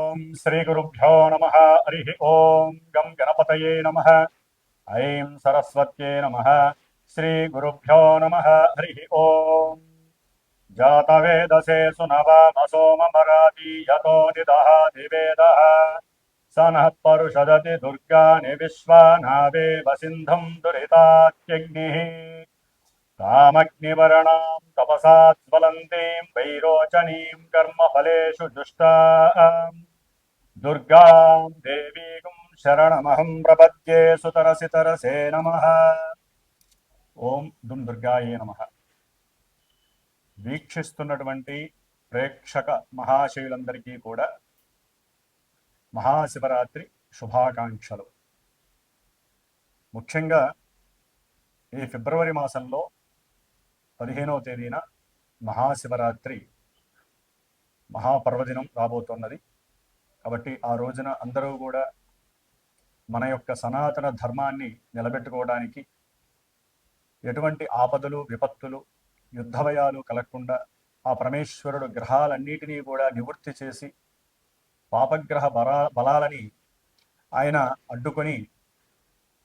ఓం శ్రీ గురుభ్యో నమః. హరి ఓం గం గణపతయే నమః. ఐం సరస్వత్యై నమః. శ్రీ గురుభ్యో నమః. హరి ఓం జాతవేదసే సునవామసోమమరాతి యతో నిదహాతి వేదః స నః పరుషదతి దుర్గాని విశ్వానావేవ సింధుం దురితాత్యగ్నిః కామగ్నివర్ణాం తపసా జ్వలంతీం వైరోచనీం కర్మఫలేషు జుష్టాం దుర్గాం దేవీం శరణమహం ప్రపద్యే సుతరసితరసే నమః. ఓం దుం దుర్గాయే నమః. వీక్షిస్తున్నటువంటి ప్రేక్షక మహాశయులందరికీ కూడా మహాశివరాత్రి శుభాకాంక్షలు. ముఖ్యంగా ఈ ఫిబ్రవరి మాసంలో 15వ తేదీన మహాశివరాత్రి మహాపర్వదినం రాబోతున్నది. కాబట్టి ఆ రోజున అందరూ కూడా మన యొక్క సనాతన ధర్మాన్ని నిలబెట్టుకోవడానికి ఎటువంటి ఆపదలు విపత్తులు యుద్ధభయాలు కలగకుండా ఆ పరమేశ్వరుడు గ్రహాలన్నిటినీ కూడా నివృత్తి చేసి పాపగ్రహ బలాలని ఆయన అడ్డుకొని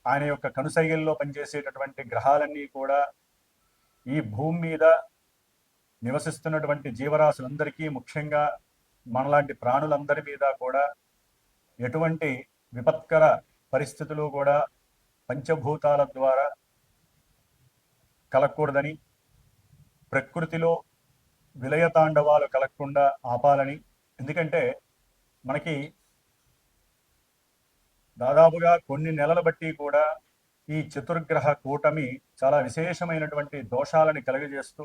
ఆయన యొక్క కనుసైగల్లో పనిచేసేటటువంటి గ్రహాలన్నీ కూడా ఈ భూమి మీద నివసిస్తున్నటువంటి జీవరాశులందరికీ, ముఖ్యంగా మనలాంటి ప్రాణులందరి మీద కూడా ఎటువంటి విపత్కర పరిస్థితులు కూడా పంచభూతాల ద్వారా కలగకూడదని, ప్రకృతిలో విలయతాండవాలు కలగకుండా ఆపాలని. ఎందుకంటే మనకి దాదాపుగా కొన్ని నెలల బట్టి కూడా ఈ చతుర్గ్రహ కూటమి చాలా విశేషమైనటువంటి దోషాలని కలుగజేస్తూ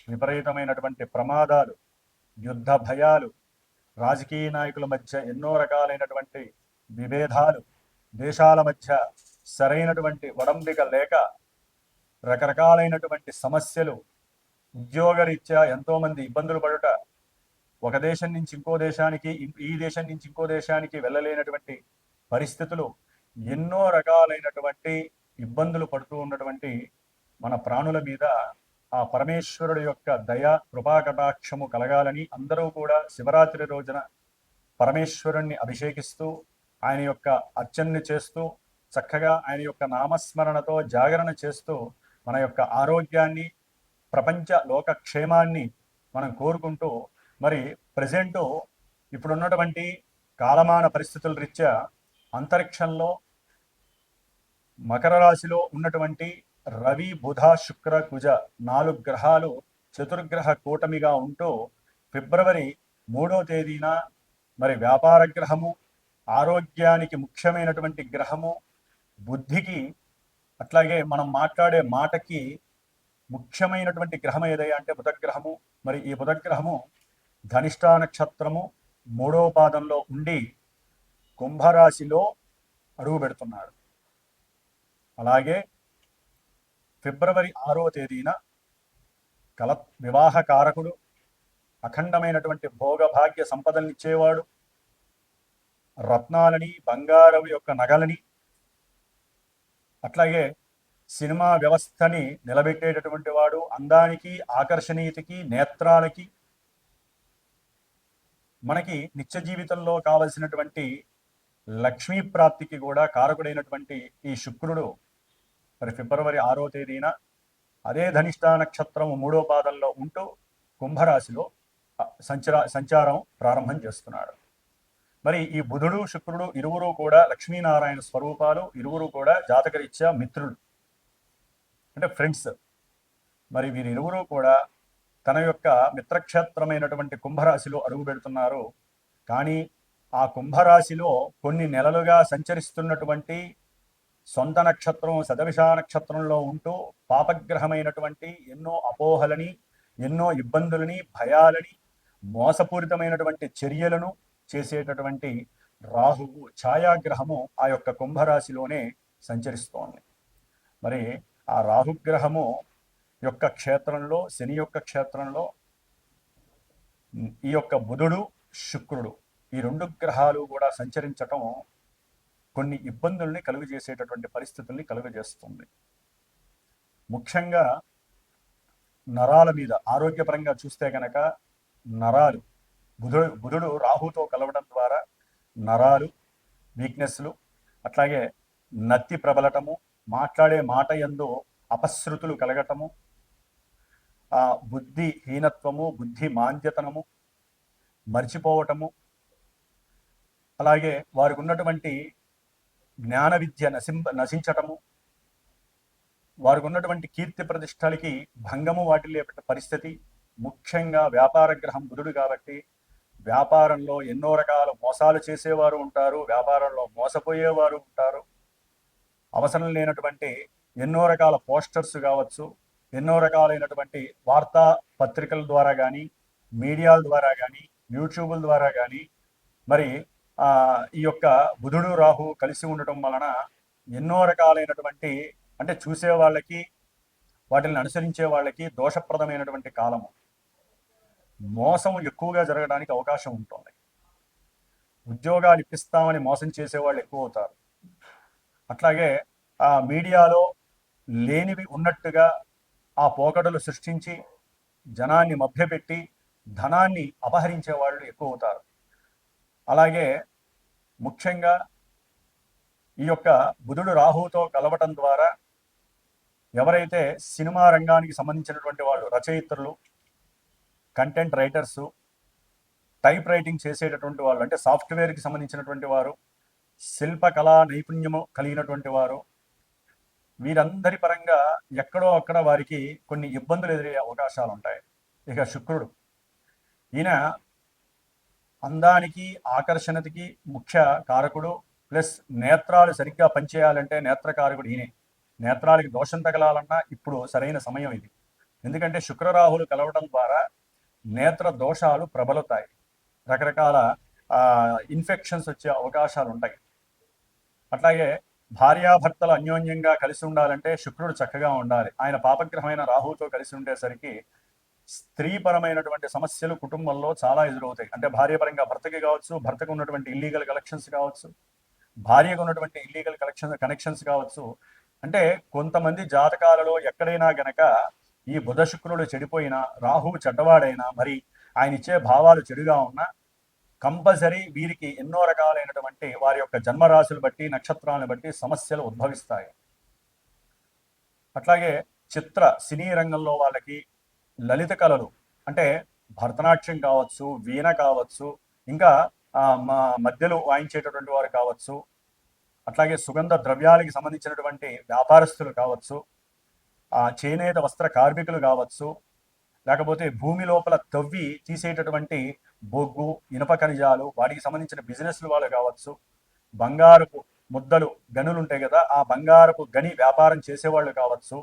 విపరీతమైనటువంటి ప్రమాదాలు, యుద్ధ భయాలు, రాజకీయ నాయకుల మధ్య ఎన్నో రకాలైనటువంటి విభేదాలు, దేశాల మధ్య సరైనటువంటి ఒడంబిక లేక రకరకాలైనటువంటి సమస్యలు, ఉద్యోగరీత్యా ఎంతోమంది ఇబ్బందులు పడుట, ఒక దేశం నుంచి ఇంకో దేశానికి, ఈ దేశం నుంచి ఇంకో దేశానికి వెళ్ళలేనటువంటి పరిస్థితులు, ఎన్నో రకాలైనటువంటి ఇబ్బందులు పడుతూ ఉన్నటువంటి మన ప్రాణుల మీద ఆ పరమేశ్వరుడు యొక్క దయ కృపాకటాక్షము కలగాలని అందరూ కూడా శివరాత్రి రోజున పరమేశ్వరుణ్ణి అభిషేకిస్తూ ఆయన యొక్క అర్చనని చేస్తూ చక్కగా ఆయన యొక్క నామస్మరణతో జాగరణ చేస్తూ మన యొక్క ఆరోగ్యాన్ని, ప్రపంచ లోకక్షేమాన్ని మనం కోరుకుంటూ, మరి ప్రజెంటు ఇప్పుడున్నటువంటి కాలమాన పరిస్థితుల రీత్యా అంతరిక్షంలో మకర రాశిలో ఉన్నటువంటి రవి, బుధ, శుక్ర, కుజ 4 గ్రహాలు చతుర్గ్రహ కూటమిగా ఉంటూ ఫిబ్రవరి 3వ తేదీన మరి వ్యాపార గ్రహము, ఆరోగ్యానికి ముఖ్యమైనటువంటి గ్రహము, బుద్ధికి అట్లాగే మనం మాట్లాడే మాటకి ముఖ్యమైనటువంటి గ్రహం ఏదయ్యా అంటే బుధగ్రహము. మరి ఈ బుధగ్రహము ధనిష్టా నక్షత్రము 3వ పాదంలో ఉండి కుంభరాశిలో అడుగు పెడుతున్నాడు. అలాగే ఫిబ్రవరి 6వ తేదీన వివాహ కారకుడు, అఖండమైనటువంటి భోగభాగ్య సంపదలనిచ్చేవాడు, రత్నాలని, బంగారం యొక్క నగలని, అట్లాగే సినిమా వ్యవస్థని నిలబెట్టేటటువంటి వాడు, అందానికి, ఆకర్షణీయతకి, నేత్రాలకి, మనకి నిత్య జీవితంలో కావలసినటువంటి లక్ష్మీ ప్రాప్తికి కూడా కారకుడైనటువంటి ఈ శుక్రుడు మరి ఫిబ్రవరి 6వ తేదీన అదే ధనిష్టా నక్షత్రం 3వ పాదంలో ఉంటూ కుంభరాశిలో సంచారం ప్రారంభం చేస్తున్నాడు. మరి ఈ బుధుడు, శుక్రుడు ఇరువురు కూడా లక్ష్మీనారాయణ స్వరూపాలు, ఇరువురు కూడా జాతకరీత్యా మిత్రులు, అంటే ఫ్రెండ్స్. మరి వీరిరువురు కూడా తన యొక్క మిత్రక్షేత్రమైనటువంటి కుంభరాశిలో అడుగు పెడుతున్నారు. కానీ ఆ కుంభరాశిలో కొన్ని నెలలుగా సంచరిస్తున్నటువంటి సొంత నక్షత్రం శతభిష నక్షత్రంలో ఉంటూ పాపగ్రహమైనటువంటి ఎన్నో అపోహలని, ఎన్నో ఇబ్బందులని, భయాలని, మోసపూరితమైనటువంటి చర్యలను చేసేటటువంటి రాహువు ఛాయాగ్రహము ఆ యొక్క కుంభరాశిలోనే సంచరిస్తోంది. మరి ఆ రాహుగ్రహము యొక్క క్షేత్రంలో, శని యొక్క క్షేత్రంలో ఈ యొక్క బుధుడు, శుక్రుడు ఈ 2 గ్రహాలు కూడా సంచరించటం కొన్ని ఇబ్బందుల్ని కలుగజేసేటటువంటి పరిస్థితుల్ని కలుగజేస్తుంది. ముఖ్యంగా నరాల మీద ఆరోగ్యపరంగా చూస్తే కనుక నరాలు బుధుడు రాహుతో కలవడం ద్వారా నరాలు వీక్నెస్లు, అట్లాగే నత్తి ప్రబలటము, మాట్లాడే మాట యందు అపశృతులు కలగటము, బుద్ధి హీనత్వము, బుద్ధి మాంద్యతనము, మర్చిపోవటము, అలాగే వారికి ఉన్నటువంటి జ్ఞాన విద్య నశించటము, వారికి ఉన్నటువంటి కీర్తి ప్రతిష్టలకి భంగము వాటిల్లే పరిస్థితి. ముఖ్యంగా వ్యాపార గ్రహం బుధుడు కాబట్టి వ్యాపారంలో ఎన్నో రకాల మోసాలు చేసేవారు ఉంటారు, వ్యాపారంలో మోసపోయేవారు ఉంటారు. అవసరం లేనటువంటి ఎన్నో రకాల పోస్టర్స్ కావచ్చు, ఎన్నో రకాలైనటువంటి వార్తా పత్రికల ద్వారా కానీ, మీడియాల ద్వారా కానీ, యూట్యూబ్ల ద్వారా కానీ మరి ఈ యొక్క బుధుడు రాహు కలిసి ఉండటం వలన ఎన్నో రకాలైనటువంటి అంటే చూసే వాళ్ళకి వాటిని అనుసరించే వాళ్ళకి దోషప్రదమైనటువంటి కాలము. మోసం ఎక్కువగా జరగడానికి అవకాశం ఉంటుంది. ఉద్యోగాలు ఇప్పిస్తామని మోసం చేసేవాళ్ళు ఎక్కువ అవుతారు. అట్లాగే ఆ మీడియాలో లేనివి ఉన్నట్టుగా ఆ పోకడలు సృష్టించి జనాన్ని మభ్యపెట్టి ధనాన్ని అపహరించే వాళ్ళు ఎక్కువ అవుతారు. అలాగే ముఖ్యంగా ఈ యొక్క బుధుడు రాహుతో కలవటం ద్వారా ఎవరైతే సినిమా రంగానికి సంబంధించినటువంటి వాళ్ళు, రచయిత్రులు, కంటెంట్ రైటర్సు, టైప్ రైటింగ్ చేసేటటువంటి వాళ్ళు, అంటే సాఫ్ట్వేర్కి సంబంధించినటువంటి వారు, శిల్పకళా నైపుణ్యము కలిగినటువంటి వారు, వీరందరి పరంగా ఎక్కడో అక్కడ వారికి కొన్ని ఇబ్బందులు ఎదురయ్యే అవకాశాలు ఉంటాయి. ఇక శుక్రుడు, ఈయన అందానికి ఆకర్షణకి ముఖ్య కారకుడు, ప్లస్ నేత్రాలు సరిగ్గా పనిచేయాలంటే నేత్రకారకుడు ఈయనే. నేత్రాలకి దోషం తగలాలన్నా ఇప్పుడు సరైన సమయం ఇది. ఎందుకంటే శుక్రరాహులు కలవడం ద్వారా నేత్ర దోషాలు ప్రబలుతాయి, రకరకాల ఇన్ఫెక్షన్స్ వచ్చే అవకాశాలు ఉంటాయి. అట్లాగే భార్యాభర్తలు అన్యోన్యంగా కలిసి ఉండాలంటే శుక్రుడు చక్కగా ఉండాలి. ఆయన పాపగ్రహమైన రాహుతో కలిసి ఉండేసరికి స్త్రీపరమైనటువంటి సమస్యలు కుటుంబంలో చాలా ఎదురవుతాయి. అంటే భార్యపరంగా భర్తకి కావచ్చు, భర్తకు ఉన్నటువంటి ఇల్లీగల్ కలెక్షన్స్ కావచ్చు, భార్యకు ఉన్నటువంటి ఇల్లీగల్ కనెక్షన్స్ కావచ్చు. అంటే కొంతమంది జాతకాలలో ఎక్కడైనా గనక ఈ బుధ శుక్రుడు చెడిపోయినా, రాహువు చెడ్డవాడైనా, మరి ఆయన ఇచ్చే భావాలు చెడుగా ఉన్నా కంపల్సరీ వీరికి ఎన్నో రకాలైనటువంటి వారి యొక్క జన్మరాశులు బట్టి, నక్షత్రాలను బట్టి సమస్యలు ఉద్భవిస్తాయి. అట్లాగే చిత్ర సినీ రంగంలో వాళ్ళకి లలిత కళలు అంటే భరతనాట్యం కావచ్చు, వీణ కావచ్చు, ఇంకా మధ్యలో వాయించేటటువంటి వారు కావచ్చు, అట్లాగే సుగంధ ద్రవ్యాలకి సంబంధించినటువంటి వ్యాపారస్తులు కావచ్చు, చేనేత వస్త్ర కార్మికులు కావచ్చు, లేకపోతే భూమి లోపల తవ్వి తీసేటటువంటి బొగ్గు, ఇనప ఖనిజాలు, వాటికి సంబంధించిన బిజినెస్లు వాళ్ళు కావచ్చు, బంగారపు ముద్దలు గనులు ఉంటాయి కదా, ఆ బంగారపు గని వ్యాపారం చేసేవాళ్ళు కావచ్చు,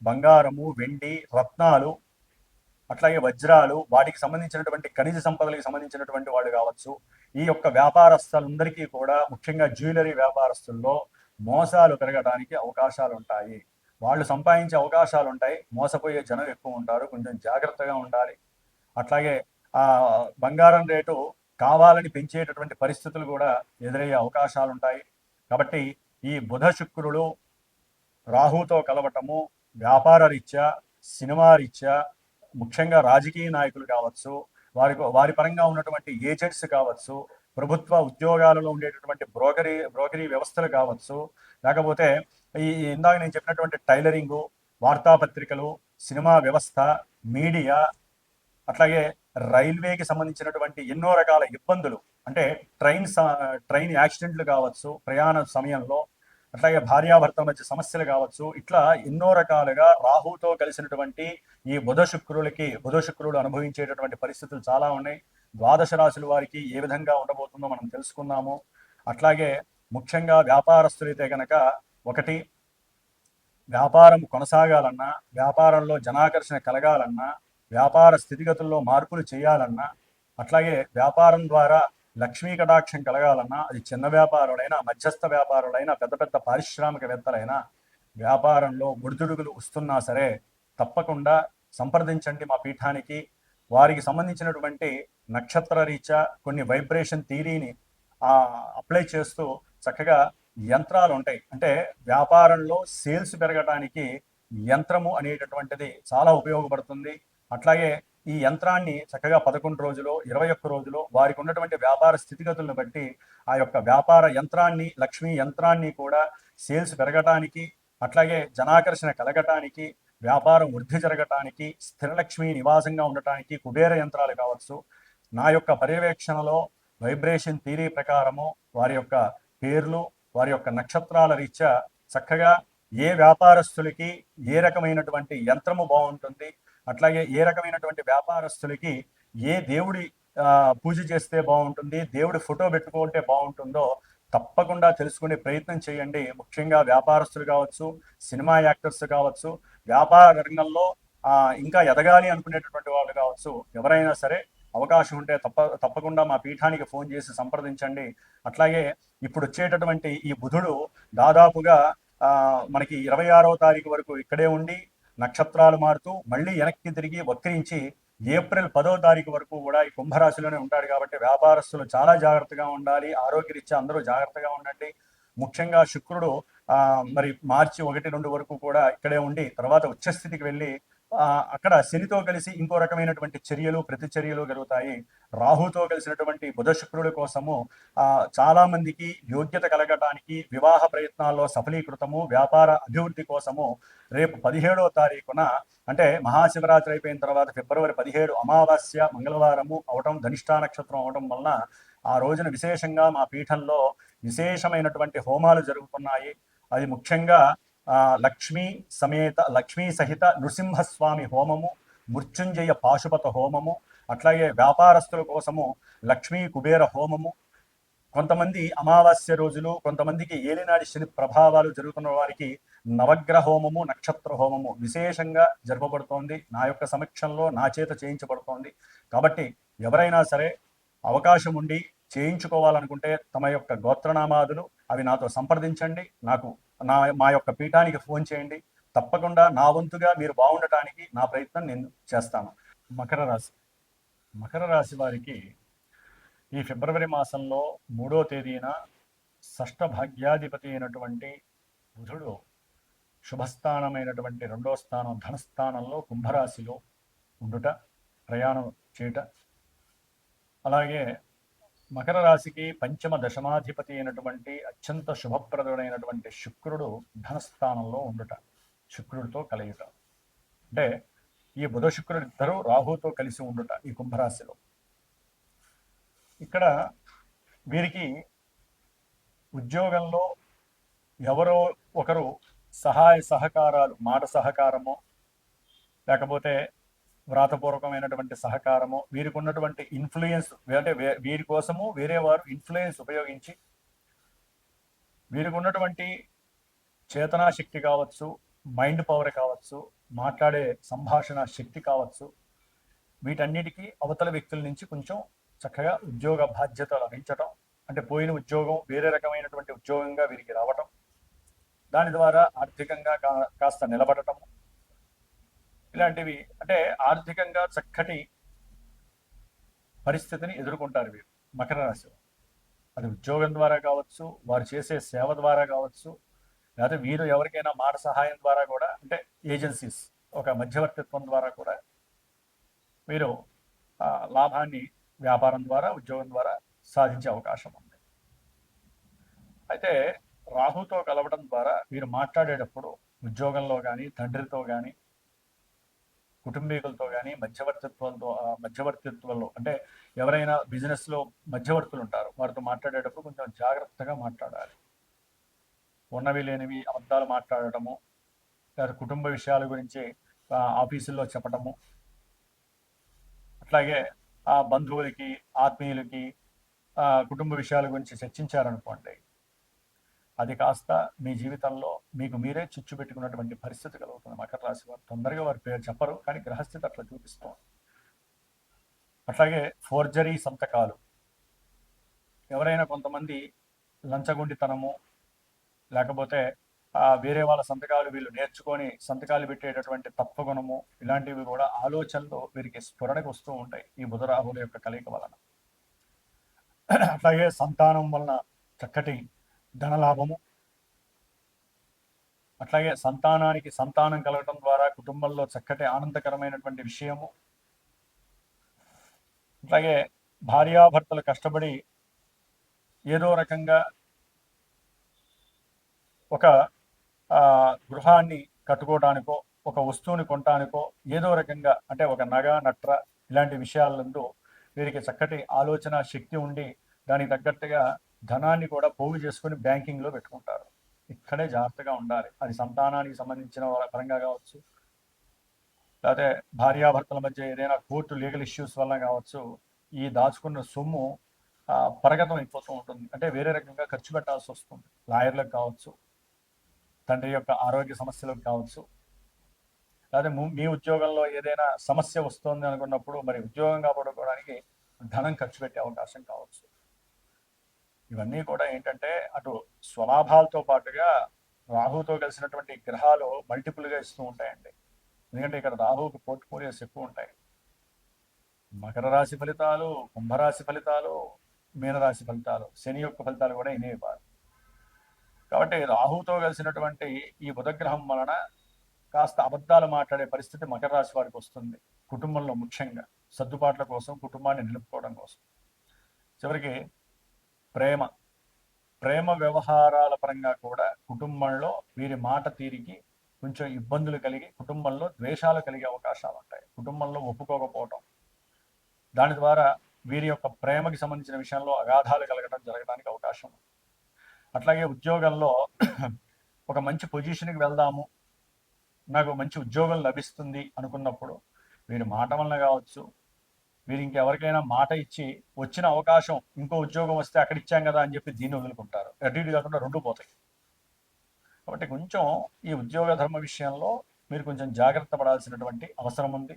బంగారము, వెండి, రత్నాలు, అట్లాగే వజ్రాలు, వాటికి సంబంధించినటువంటి ఖనిజ సంపదలకు సంబంధించినటువంటి వాళ్ళు కావచ్చు. ఈ యొక్క వ్యాపారస్తులందరికీ కూడా ముఖ్యంగా జ్యువెలరీ వ్యాపారస్తుల్లో మోసాలు పెరగడానికి అవకాశాలు ఉంటాయి. వాళ్ళు సంపాదించే అవకాశాలు ఉంటాయి, మోసపోయే జనం ఎక్కువ ఉంటారు, కొంచెం జాగ్రత్తగా ఉండాలి. అట్లాగే బంగారం రేటు కావాలని పెంచేటటువంటి పరిస్థితులు కూడా ఎదురయ్యే అవకాశాలు ఉంటాయి. కాబట్టి ఈ బుధ శుక్రుడు రాహుతో కలవటము వ్యాపార రీత్యా, సినిమా రీత్యా, ముఖ్యంగా రాజకీయ నాయకులు కావచ్చు, వారి పరంగా ఉన్నటువంటి ఏజెంట్స్ కావచ్చు, ప్రభుత్వ ఉద్యోగాలలో ఉండేటటువంటి బ్రోకరీ వ్యవస్థలు కావచ్చు, లేకపోతే ఈ ఇందాక నేను చెప్పినటువంటి టైలరింగు, వార్తాపత్రికలు, సినిమా వ్యవస్థ, మీడియా, అట్లాగే రైల్వేకి సంబంధించినటువంటి ఎన్నో రకాల ఇబ్బందులు, అంటే ట్రైన్ యాక్సిడెంట్లు కావచ్చు ప్రయాణ సమయంలో, అట్లాగే భార్యాభర్తల మధ్య సమస్యలు కావచ్చు, ఇట్లా ఎన్నో రకాలుగా రాహుతో కలిసినటువంటి ఈ బుధ శుక్రుడు అనుభవించేటటువంటి పరిస్థితులు చాలా ఉన్నాయి. ద్వాదశ రాశుల వారికి ఏ విధంగా ఉండబోతుందో మనం తెలుసుకున్నాము. అట్లాగే ముఖ్యంగా వ్యాపారస్తులైతే కనుక, ఒకటి, వ్యాపారం కొనసాగాలన్నా, వ్యాపారంలో జనాకర్షణ కలగాలన్నా, వ్యాపార స్థితిగతుల్లో మార్పులు చేయాలన్నా, అట్లాగే వ్యాపారం ద్వారా లక్ష్మీ కటాక్షం కలగాలన్నా, అది చిన్న వ్యాపారులైనా, మధ్యస్థ వ్యాపారులైనా, పెద్ద పెద్ద పారిశ్రామికవేత్తలైనా, వ్యాపారంలో ఒడిదుడుకులు వస్తున్నా సరే తప్పకుండా సంప్రదించండి మా పీఠానికి. వారికి సంబంధించినటువంటి నక్షత్ర రీత్యా కొన్ని వైబ్రేషన్ థియరీని అప్లై చేస్తూ చక్కగా యంత్రాలు ఉంటాయి. అంటే వ్యాపారంలో సేల్స్ పెరగడానికి యంత్రము అనేటటువంటిది చాలా ఉపయోగపడుతుంది. అట్లాగే ఈ యంత్రాన్ని చక్కగా 11 రోజులో 21 రోజులో వారికి ఉన్నటువంటి వ్యాపార స్థితిగతులను బట్టి ఆ యొక్క వ్యాపార యంత్రాన్ని, లక్ష్మీ యంత్రాన్ని కూడా సేల్స్ పెరగటానికి, అట్లాగే జనాకర్షణ కలగటానికి, వ్యాపారం వృద్ధి జరగటానికి, స్థిరలక్ష్మి నివాసంగా ఉండటానికి కుబేర యంత్రాలు కావచ్చు, నా యొక్క పర్యవేక్షణలో వైబ్రేషన్ థియరీ ప్రకారము వారి యొక్క పేర్లు, వారి యొక్క నక్షత్రాల రీత్యా చక్కగా ఏ వ్యాపారస్తులకి ఏ రకమైనటువంటి యంత్రము బాగుంటుంది, అట్లాగే ఏ రకమైనటువంటి వ్యాపారస్తులకి ఏ దేవుడి పూజ చేస్తే బాగుంటుంది, దేవుడి ఫోటో పెట్టుకుంటే బాగుంటుందో తప్పకుండా తెలుసుకునే ప్రయత్నం చేయండి. ముఖ్యంగా వ్యాపారస్తులు కావచ్చు, సినిమా యాక్టర్స్ కావచ్చు, వ్యాపార రంగంలో ఇంకా ఎదగాలి అనుకునేటటువంటి వాళ్ళు కావచ్చు, ఎవరైనా సరే అవకాశం ఉంటే తప్పకుండా మా పీఠానికి ఫోన్ చేసి సంప్రదించండి. అట్లాగే ఇప్పుడు వచ్చేటటువంటి ఈ బుధుడు దాదాపుగా మనకి 26వ తారీఖు వరకు ఇక్కడే ఉండి నక్షత్రాలు మారుతూ మళ్ళీ వెనక్కి తిరిగి వక్రించి ఏప్రిల్ 10వ తారీఖు వరకు కూడా ఈ కుంభరాశిలోనే ఉంటాడు. కాబట్టి వ్యాపారస్తులు చాలా జాగ్రత్తగా ఉండాలి. ఆరోగ్యరీత్యా అందరూ జాగ్రత్తగా ఉండండి. ముఖ్యంగా శుక్రుడు మరి మార్చి 1-2 వరకు కూడా ఇక్కడే ఉండి తర్వాత ఉచ్చస్థితికి వెళ్ళి అక్కడ శనితో కలిసి ఇంకో రకమైనటువంటి చర్యలు ప్రతిచర్యలు జరుగుతాయి. రాహుతో కలిసినటువంటి బుధ శుక్రుడి కోసము చాలా మందికి యోగ్యత కలగటానికి, వివాహ ప్రయత్నాల్లో సఫలీకృతము, వ్యాపార అభివృద్ధి కోసము రేపు 17వ తారీఖున అంటే మహాశివరాత్రి అయిపోయిన తర్వాత ఫిబ్రవరి 17 అమావాస్య మంగళవారము అవటం, ధనిష్టా నక్షత్రం అవడం వలన ఆ రోజున విశేషంగా మా పీఠంలో విశేషమైనటువంటి హోమాలు జరుగుతున్నాయి. అది ముఖ్యంగా లక్ష్మీ సహిత నృసింహస్వామి హోమము, మృత్యుంజయ పాశుపత హోమము, అట్లాగే వ్యాపారస్తుల కోసము లక్ష్మీ కుబేర హోమము, కొంతమంది అమావాస్య రోజులు, కొంతమందికి ఏలినాడి శని ప్రభావాలు జరుగుతున్న వారికి నవగ్రహ హోమము, నక్షత్ర హోమము విశేషంగా జరపబడుతోంది. నా యొక్క సమక్షంలో నా చేత చేయించబడుతోంది. కాబట్టి ఎవరైనా సరే అవకాశం ఉండి చేయించుకోవాలనుకుంటే తమ యొక్క గోత్రనామాదులు అవి నాతో సంప్రదించండి. మా యొక్క పీఠానికి ఫోన్ చేయండి. తప్పకుండా నా వంతుగా మీరు బాగుండటానికి నా ప్రయత్నం నేను చేస్తాను. మకర రాశి వారికి ఈ ఫిబ్రవరి మాసంలో 3వ తేదీన షష్ఠ భాగ్యాధిపతి అయినటువంటి బుధుడు శుభస్థానమైనటువంటి 2వ స్థానం ధనస్థానంలో కుంభరాశిలో ఉండుట, ప్రయాణం చేయుట, అలాగే మకర రాశికి పంచమ దశమాధిపతి అయినటువంటి అత్యంత శుభప్రదుడైనటువంటి శుక్రుడు ధనస్థానంలో ఉండుట, శుక్రుడితో కలయుట, అంటే ఈ బుధ శుక్రుడు ఇద్దరు రాహుతో కలిసి ఉండుట ఈ కుంభరాశిలో. ఇక్కడ వీరికి ఉద్యోగంలో ఎవరో ఒకరు సహాయ సహకారాలు, మాట సహకారము లేకపోతే వ్రాతపూర్వకమైనటువంటి సహకారము, వీరికి ఉన్నటువంటి ఇన్ఫ్లుయెన్స్ అంటే వీరి కోసము వేరే వారు ఇన్ఫ్లుయెన్స్ ఉపయోగించి వీరికి ఉన్నటువంటి చేతనా శక్తి కావచ్చు, మైండ్ పవర్ కావచ్చు, మాట్లాడే సంభాషణ శక్తి కావచ్చు, వీటన్నిటికీ అవతల వ్యక్తుల నుంచి కొంచెం చక్కగా ఉద్యోగ బాధ్యత వహించటం, అంటే పోయిన ఉద్యోగం వేరే రకమైనటువంటి ఉద్యోగంగా వీరికి రావటం, దాని ద్వారా ఆర్థికంగా కాస్త నిలబడటం, ఇలాంటివి అంటే ఆర్థికంగా చక్కటి పరిస్థితిని ఎదుర్కొంటారు వీరు మకర రాశి. అది ఉద్యోగం ద్వారా కావచ్చు, వారు చేసే సేవ ద్వారా కావచ్చు, లేకపోతే వీరు ఎవరికైనా మాట సహాయం ద్వారా కూడా, అంటే ఏజెన్సీస్ ఒక మధ్యవర్తిత్వం ద్వారా కూడా వీరు లాభాన్ని వ్యాపారం ద్వారా, ఉద్యోగం ద్వారా సాధించే అవకాశం ఉంది. అయితే రాహుతో కలవడం ద్వారా వీరు మాట్లాడేటప్పుడు ఉద్యోగంలో కానీ, తండ్రితో కానీ, కుటుంబీకులతో కానీ మధ్యవర్తిత్వంలో అంటే ఎవరైనా బిజినెస్లో మధ్యవర్తులు ఉంటారు, వారితో మాట్లాడేటప్పుడు కొంచెం జాగ్రత్తగా మాట్లాడాలి. ఉన్నవి లేనివి అబద్ధాలు మాట్లాడటము, లేదా కుటుంబ విషయాల గురించి ఆఫీసుల్లో చెప్పటము, అట్లాగే బంధువులకి, ఆత్మీయులకి కుటుంబ విషయాల గురించి చర్చించారనుకోండి, అది కాస్త మీ జీవితంలో మీకు మీరే చిచ్చు పెట్టుకున్నటువంటి పరిస్థితి కలుగుతుంది. మకర రాశి వారు తొందరగా వారి పేరు చెప్పరు, కానీ గ్రహస్థితి అట్లా చూపిస్తుంది. అట్లాగే ఫోర్జరీ సంతకాలు, ఎవరైనా కొంతమంది లంచగొండితనము లేకపోతే వేరే వాళ్ళ సంతకాలు వీళ్ళు నేర్చుకొని సంతకాలు పెట్టేటటువంటి తత్వగుణము, ఇలాంటివి కూడా ఆలోచనలు వీరికి స్ఫురణకు వస్తూ ఉంటాయి ఈ బుధరాహుల యొక్క కలయిక వలన. అట్లాగే సంతానం వలన చక్కటి ధనలాభము, అట్లాగే సంతానానికి సంతానం కలగటం ద్వారా కుటుంబంలో చక్కటి ఆనందకరమైనటువంటి విషయము, అట్లాగే భార్యాభర్తలు కష్టపడి ఏదో రకంగా ఒక గృహాన్ని కట్టుకోవడానికో, ఒక వస్తువుని కొనటానికో, ఏదో రకంగా అంటే ఒక నగ నట్ర ఇలాంటి విషయాలందు వీరికి చక్కటి ఆలోచన శక్తి ఉండి దానికి తగ్గట్టుగా ధనాన్ని కూడా పోగు చేసుకుని బ్యాంకింగ్లో పెట్టుకుంటారు. ఇక్కడే జాగ్రత్తగా ఉండాలి. అది సంతానానికి సంబంధించిన పరంగా కావచ్చు, లేకపోతే భార్యాభర్తల మధ్య ఏదైనా కోర్టు లీగల్ ఇష్యూస్ వల్ల కావచ్చు, ఈ దాచుకున్న సొమ్ము పరగతం అయిపోతూ ఉంటుంది. అంటే వేరే రకంగా ఖర్చు పెట్టాల్సి వస్తుంది. లాయర్లకు కావచ్చు, తండ్రి యొక్క ఆరోగ్య సమస్యలకు కావచ్చు, లేదా మీ ఉద్యోగంలో ఏదైనా సమస్య వస్తుంది అనుకున్నప్పుడు మరి ఉద్యోగం కాపాడుకోవడానికి ధనం ఖర్చు పెట్టే అవకాశం కావచ్చు. ఇవన్నీ కూడా ఏంటంటే అటు స్వలాభాలతో పాటుగా రాహుతో కలిసినటువంటి గ్రహాలు మల్టిపుల్గా ఇస్తూ ఉంటాయండి. ఎందుకంటే ఇక్కడ రాహువుకి పోర్ట్ఫోలియోస్ ఎక్కువ ఉంటాయి. మకర రాశి ఫలితాలు, కుంభరాశి ఫలితాలు, మీనరాశి ఫలితాలు, శని యొక్క ఫలితాలు కూడా ఇనేవి కాదు. కాబట్టి రాహుతో కలిసినటువంటి ఈ బుధగ్రహం వలన కాస్త అబద్ధాలు మాట్లాడే పరిస్థితి మకర రాశి వారికి వస్తుంది. కుటుంబంలో ముఖ్యంగా సర్దుబాట్ల కోసం, కుటుంబాన్ని నిలుపుకోవడం కోసం. చివరికి ప్రేమ వ్యవహారాల పరంగా కూడా కుటుంబంలో వీరి మాట తీరికి కొంచెం ఇబ్బందులు కలిగి కుటుంబంలో ద్వేషాలు కలిగే అవకాశాలు ఉంటాయి. కుటుంబంలో ఒప్పుకోకపోవటం, దాని ద్వారా వీరి యొక్క ప్రేమకి సంబంధించిన విషయంలో అగాధాలు జరగడానికి అవకాశం ఉంది. అట్లాగే ఉద్యోగంలో ఒక మంచి పొజిషన్కి వెళ్దాము, నాకు మంచి ఉద్యోగం లభిస్తుంది అనుకున్నప్పుడు వీరి మాట వలన కావచ్చు, వీరు ఇంకెవరికైనా మాట ఇచ్చి వచ్చిన అవకాశం ఇంకో ఉద్యోగం వస్తే అక్కడ ఇచ్చాం కదా అని చెప్పి దీన్ని వదులుకుంటారు. అటు ఇటు కాకుండా రెండు పోతాయి. కాబట్టి కొంచెం ఈ ఉద్యోగ ధర్మ విషయంలో మీరు కొంచెం జాగ్రత్త పడాల్సినటువంటి అవసరం ఉంది.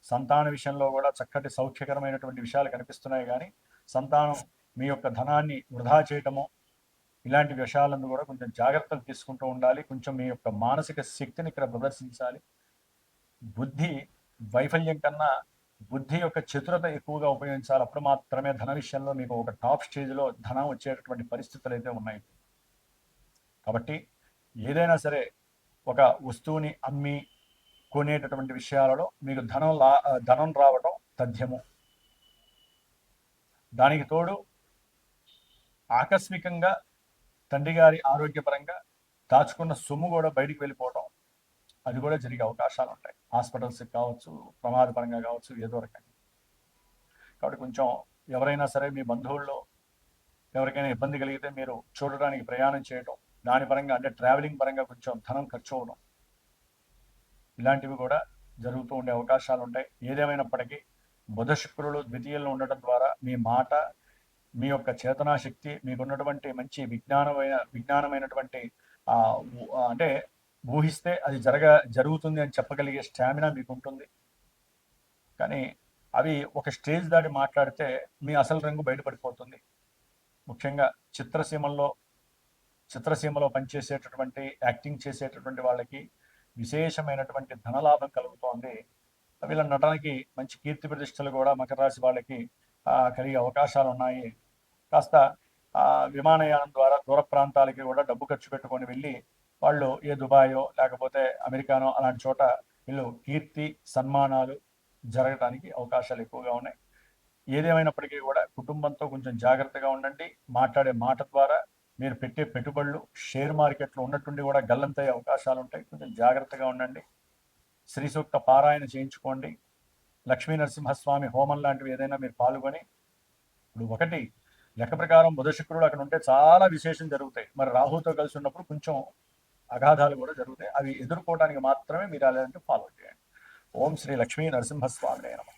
సంతాన విషయంలో కూడా చక్కటి సౌఖ్యకరమైనటువంటి విషయాలు కనిపిస్తున్నాయి. కానీ సంతానం మీ యొక్క ధనాన్ని వృధా చేయటము ఇలాంటి విషయాలను కూడా కొంచెం జాగ్రత్తలు తీసుకుంటూ ఉండాలి. కొంచెం మీ యొక్క మానసిక శక్తిని ఇక్కడ ప్రదర్శించాలి. బుద్ధి వైఫల్యం కన్నా బుద్ధి యొక్క చతురత ఎక్కువగా ఉపయోగించాలి. అప్పుడు మాత్రమే ధన విషయంలో మీకు ఒక టాప్ స్టేజ్లో ధనం వచ్చేటటువంటి పరిస్థితులు అయితే ఉన్నాయి. కాబట్టి ఏదైనా సరే ఒక వస్తువుని అమ్మి కొనేటటువంటి విషయాలలో మీకు ధనం రావటం తథ్యము. దానికి తోడు ఆకస్మికంగా తండ్రి గారి ఆరోగ్యపరంగా దాచుకున్న సొమ్ము కూడా బయటికి వెళ్ళిపోవటం, అది కూడా జరిగే అవకాశాలు ఉంటాయి. హాస్పిటల్స్కి కావచ్చు, ప్రమాదపరంగా కావచ్చు, ఏదో రకంగా. కాబట్టి కొంచెం ఎవరైనా సరే మీ బంధువుల్లో ఎవరికైనా ఇబ్బంది కలిగితే మీరు చూడడానికి ప్రయాణం చేయటం, దాని పరంగా అంటే ట్రావెలింగ్ పరంగా కొంచెం ధనం ఖర్చు అవడం, ఇలాంటివి కూడా జరుగుతూ ఉండే అవకాశాలు ఉంటాయి. ఏదేమైనప్పటికీ బుధ శుక్రులు ద్వితీయంలో ఉండటం ద్వారా మీ మాట, మీ యొక్క చేతనాశక్తి, మీకున్నటువంటి మంచి విజ్ఞానమైనటువంటి అంటే ఊహిస్తే అది జరుగుతుంది అని చెప్పగలిగే స్టామినా మీకు ఉంటుంది. కానీ అవి ఒక స్టేజ్ దాటి మాట్లాడితే మీ అసలు రంగు బయటపడిపోతుంది. ముఖ్యంగా చిత్రసీమలో పనిచేసేటటువంటి యాక్టింగ్ చేసేటటువంటి వాళ్ళకి విశేషమైనటువంటి ధనలాభం కలుగుతోంది. వీళ్ళ నటనకి మంచి కీర్తి ప్రతిష్టలు కూడా మకర రాశి వాళ్ళకి కలిగే అవకాశాలు ఉన్నాయి. కాస్త విమానయానం ద్వారా దూర ప్రాంతాలకి కూడా డబ్బు ఖర్చు పెట్టుకొని వెళ్ళి వాళ్ళు ఏ దుబాయో లేకపోతే అమెరికానో అలాంటి చోట వీళ్ళు కీర్తి సన్మానాలు జరగడానికి అవకాశాలు ఎక్కువగా ఉన్నాయి. ఏదేమైనప్పటికీ కూడా కుటుంబంతో కొంచెం జాగ్రత్తగా ఉండండి. మాట్లాడే మాట ద్వారా మీరు పెట్టే పెట్టుబడులు షేర్ మార్కెట్లో ఉన్నట్టుండి కూడా గల్లంతయ్యే అవకాశాలు ఉంటాయి. కొంచెం జాగ్రత్తగా ఉండండి. శ్రీ సూక్త పారాయణ చేయించుకోండి. లక్ష్మీ నరసింహస్వామి హోమం లాంటివి ఏదైనా మీరు పాల్గొని, ఇప్పుడు ఒకటి లెక్క ప్రకారం బుధ శుక్రుడు అక్కడ ఉంటే చాలా విశేషం జరుగుతాయి. మరి రాహుతో కలిసి ఉన్నప్పుడు కొంచెం అగాధాలు కూడా జరుగుతాయి. అవి ఎదుర్కోవడానికి మాత్రమే మీరు అలాంటి ఫాలో చేయండి. ఓం శ్రీ లక్ష్మీ నరసింహస్వామి నమః.